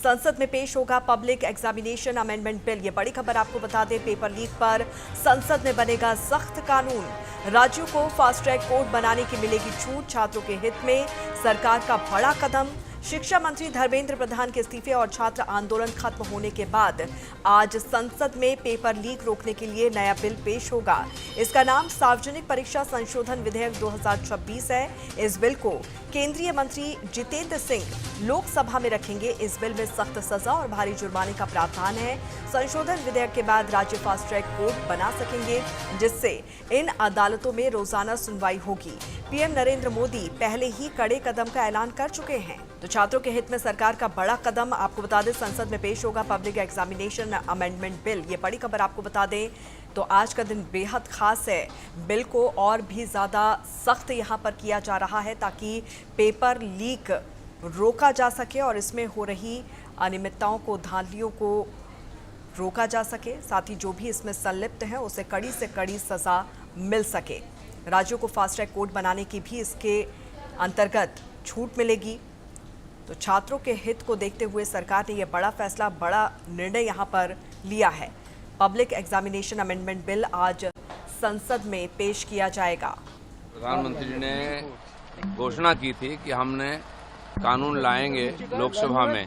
संसद में पेश होगा पब्लिक एग्जामिनेशन अमेंडमेंट बिल। ये बड़ी खबर आपको बता दें, पेपर लीक पर संसद में बनेगा सख्त कानून। राज्यों को फास्ट ट्रैक कोर्ट बनाने की मिलेगी छूट। छात्रों के हित में सरकार का बड़ा कदम। शिक्षा मंत्री धर्मेंद्र प्रधान के इस्तीफे और छात्र आंदोलन खत्म होने के बाद आज संसद में पेपर लीक रोकने के लिए नया बिल पेश होगा। इसका नाम सार्वजनिक परीक्षा संशोधन विधेयक 2026 है। इस बिल को केंद्रीय मंत्री जितेंद्र सिंह लोकसभा में रखेंगे। इस बिल में सख्त सजा और भारी जुर्माने का प्रावधान है। संशोधन विधेयक के बाद राज्य फास्ट ट्रैक कोर्ट बना सकेंगे, जिससे इन अदालतों में रोजाना सुनवाई होगी। पीएम नरेंद्र मोदी पहले ही कड़े कदम का ऐलान कर चुके हैं। तो छात्रों के हित में सरकार का बड़ा कदम। आपको बता दें, संसद में पेश होगा पब्लिक एग्जामिनेशन अमेंडमेंट बिल। ये बड़ी खबर आपको बता दें। तो आज का दिन बेहद खास है। बिल को और भी ज्यादा सख्त यहां पर किया जा रहा है ताकि पेपर लीक रोका जा सके और इसमें हो रही अनियमितताओं को, धांधलियों को रोका जा सके। साथ ही जो भी इसमें संलिप्त हैं उसे कड़ी से कड़ी सजा मिल सके। राज्यों को फास्ट ट्रैक कोर्ट बनाने की भी इसके अंतर्गत छूट मिलेगी। तो छात्रों के हित को देखते हुए सरकार ने यह बड़ा फैसला, बड़ा निर्णय यहां पर लिया है। पब्लिक एग्जामिनेशन अमेंडमेंट बिल आज संसद में पेश किया जाएगा। प्रधानमंत्री ने घोषणा की थी कि हमने कानून लाएंगे लोकसभा में,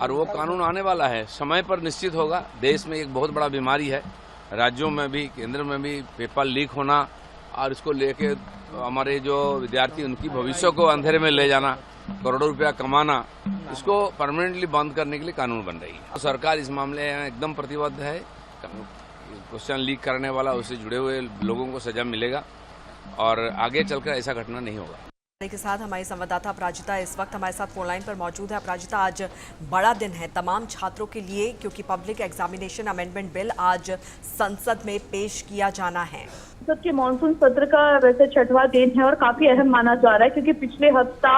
और वो कानून आने वाला है, समय पर निश्चित होगा। देश में एक बहुत बड़ा बीमारी है, राज्यों में भी केंद्र में भी पेपर लीक होना, और इसको लेके हमारे जो विद्यार्थी उनकी भविष्य को अंधेरे में ले जाना, करोड़ों रुपया कमाना, इसको परमानेंटली बंद करने के लिए कानून बन रही है। तो सरकार इस मामले में एकदम प्रतिबद्ध है। क्वेश्चन लीक करने वाला, उससे जुड़े हुए लोगों को सजा मिलेगा और आगे चलकर ऐसा घटना नहीं होगा। के साथ हमारी संवाददाता अपराजिता इस वक्त हमारे साथ फोन लाइन पर मौजूद है। अपराजिता, आज बड़ा दिन है तमाम छात्रों के लिए, क्योंकि पब्लिक एग्जामिनेशन अमेंडमेंट बिल आज संसद में पेश किया जाना है। संसद के मानसून सत्र का वैसे 6वां दिन है और काफी अहम माना जा रहा है, क्योंकि पिछले हफ्ता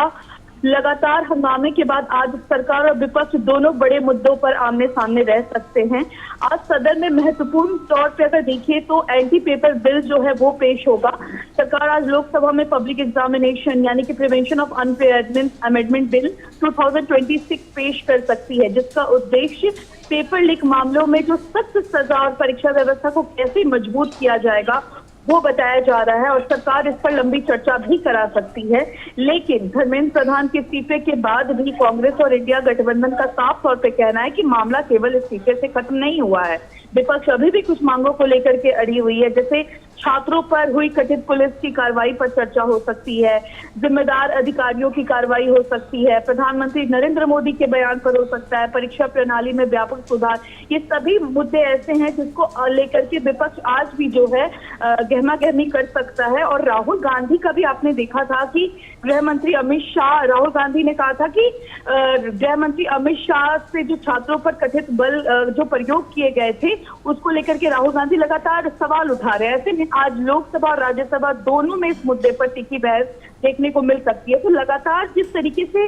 लगातार हंगामे के बाद आज सरकार और विपक्ष दोनों बड़े मुद्दों पर आमने सामने रह सकते हैं। आज सदन में महत्वपूर्ण तौर पर अगर देखिए तो एंटी पेपर बिल जो है वो पेश होगा। सरकार आज लोकसभा में पब्लिक एग्जामिनेशन यानी कि prevention of unfairness amendment bill 2026 पेश कर सकती है, जिसका उद्देश्य पेपर लीक मामलों में जो सख्त सजा और परीक्षा व्यवस्था को कैसे मजबूत किया जाएगा वो बताया जा रहा है। और सरकार इस पर लंबी चर्चा भी करा सकती है। लेकिन धर्मेंद्र प्रधान के इस्तीफे के बाद भी कांग्रेस और इंडिया गठबंधन का साफ तौर पे कहना है कि मामला केवल इस्तीफे से खत्म नहीं हुआ है। विपक्ष अभी भी कुछ मांगों को लेकर के अड़ी हुई है, जैसे छात्रों पर हुई कथित पुलिस की कार्रवाई पर चर्चा हो सकती है, जिम्मेदार अधिकारियों की कार्रवाई हो सकती है, प्रधानमंत्री नरेंद्र मोदी के बयान पर हो सकता है, परीक्षा प्रणाली में व्यापक सुधार। ये सभी मुद्दे ऐसे हैं जिसको लेकर के विपक्ष आज भी जो है गहमा गहमी कर सकता है। और राहुल गांधी का भी आपने देखा था कि गृह मंत्री अमित शाह, राहुल गांधी ने कहा था कि गृह मंत्री अमित शाह से जो छात्रों पर कथित बल जो प्रयोग किए गए थे उसको लेकर के राहुल गांधी लगातार सवाल उठा रहे हैं। ऐसे में आज लोकसभा और राज्यसभा दोनों में इस मुद्दे पर तीखी बहस देखने को मिल सकती है। तो लगातार जिस तरीके से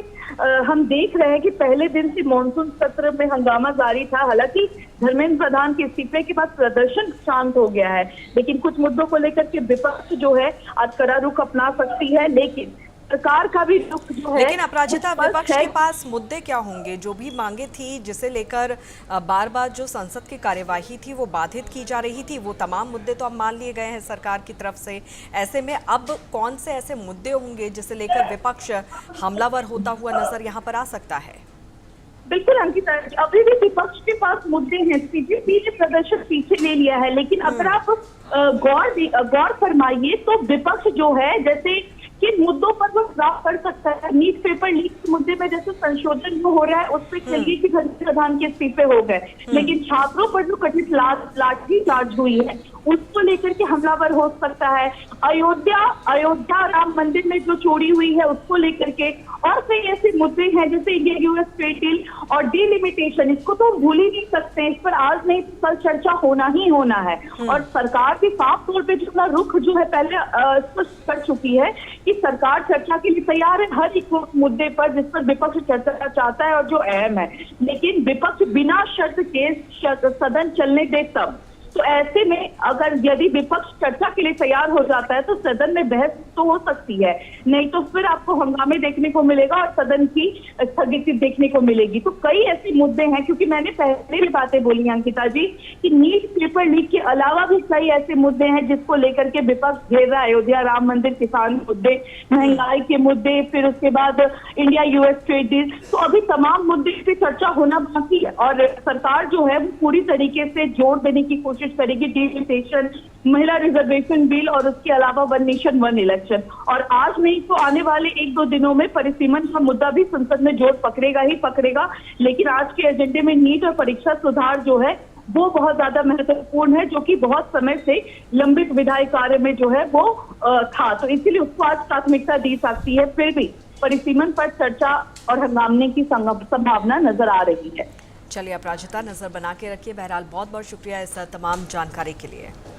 हम देख रहे हैं कि पहले दिन से मानसून सत्र में हंगामा जारी था, हालांकि धर्मेंद्र प्रधान के इस्तीफे के बाद प्रदर्शन शांत हो गया है, लेकिन कुछ मुद्दों को लेकर के विपक्ष जो है आज कड़ा रुख अपना सकती है। लेकिन सरकार का भी रुख जो है, लेकिन अपराजिता, विपक्ष के पास मुद्दे क्या होंगे? जो भी मांगे थी, जिसे लेकर बार बार जो संसद की कार्यवाही थी वो बाधित की जा रही थी, वो तमाम मुद्दे तो अब मान लिए गए हैं सरकार की तरफ से। ऐसे में अब कौन से ऐसे मुद्दे होंगे जिसे लेकर विपक्ष हमलावर होता हुआ नजर यहाँ पर आ सकता है? बिल्कुल अंकिता, अभी भी विपक्ष के पास मुद्दे हैं। बीजेपी ने प्रदर्शन पीछे ले लिया है, लेकिन अगर आप गौर फरमाइए तो विपक्ष जो है, जैसे किन मुद्दों पर वो खिलाफ कर सकता है। नीट पेपर लीक के मुद्दे में जैसे संशोधन जो हो रहा है उस पर चलिए कि धर्मेंद्र प्रधान के इस्तीफे हो गए, लेकिन छात्रों पर जो कथित लाठी चार्ज हुई है उसको लेकर के हमलावर हो सकता है। अयोध्या राम मंदिर में जो चोरी हुई है उसको लेकर के, और कई ऐसे मुद्दे हैं जैसे इंडिया यूएस ट्रेड डील और डिलिमिटेशन। इसको तो हम भूल ही नहीं सकते, इस पर आज नहीं कल चर्चा होना ही होना है। और सरकार भी साफ तौर पे जो अपना रुख जो है पहले स्पष्ट कर चुकी है कि सरकार चर्चा के लिए तैयार है हर एक मुद्दे पर जिस पर विपक्ष चर्चा चाहता है और जो अहम है। लेकिन विपक्ष बिना शर्त के सदन चलने दे तब तो ऐसे में अगर यदि विपक्ष चर्चा के लिए तैयार हो जाता है तो सदन में बहस तो हो सकती है, नहीं तो फिर आपको हंगामे देखने को मिलेगा और सदन की स्थगिति देखने को मिलेगी। तो कई ऐसे मुद्दे हैं, क्योंकि मैंने पहले भी बातें बोली अंकिता जी कि नीट पेपर लीक के अलावा भी कई ऐसे मुद्दे हैं जिसको लेकर के विपक्ष घेर रहा है। अयोध्या राम मंदिर, किसान मुद्दे, महंगाई के मुद्दे, फिर उसके बाद इंडिया यूएस ट्रेड डील। तो अभी तमाम मुद्दे पे चर्चा होना बाकी है और सरकार जो है वो पूरी तरीके से जोर देने की कोशिश करेगी डिलिमिटेशन, महिला रिजर्वेशन बिल और उसके अलावा वन नेशन वन इलेक्शन। और आज नहीं तो आने वाले 1-2 दिनों में परिसीमन का मुद्दा भी संसद में जोर पकड़ेगा ही पकड़ेगा। लेकिन आज के एजेंडे में नीट और परीक्षा सुधार जो है वो बहुत ज्यादा महत्वपूर्ण है, जो कि बहुत समय से लंबित विधायी कार्य में जो है वो था, तो इसीलिए उसको आज प्राथमिकता दी सकती है। फिर भी परिसीमन पर चर्चा और हंगामे की संभावना नजर आ रही है। चलिए अपराजिता, नजर बना के रखिए। बहरहाल बहुत बहुत शुक्रिया इस तमाम जानकारी के लिए।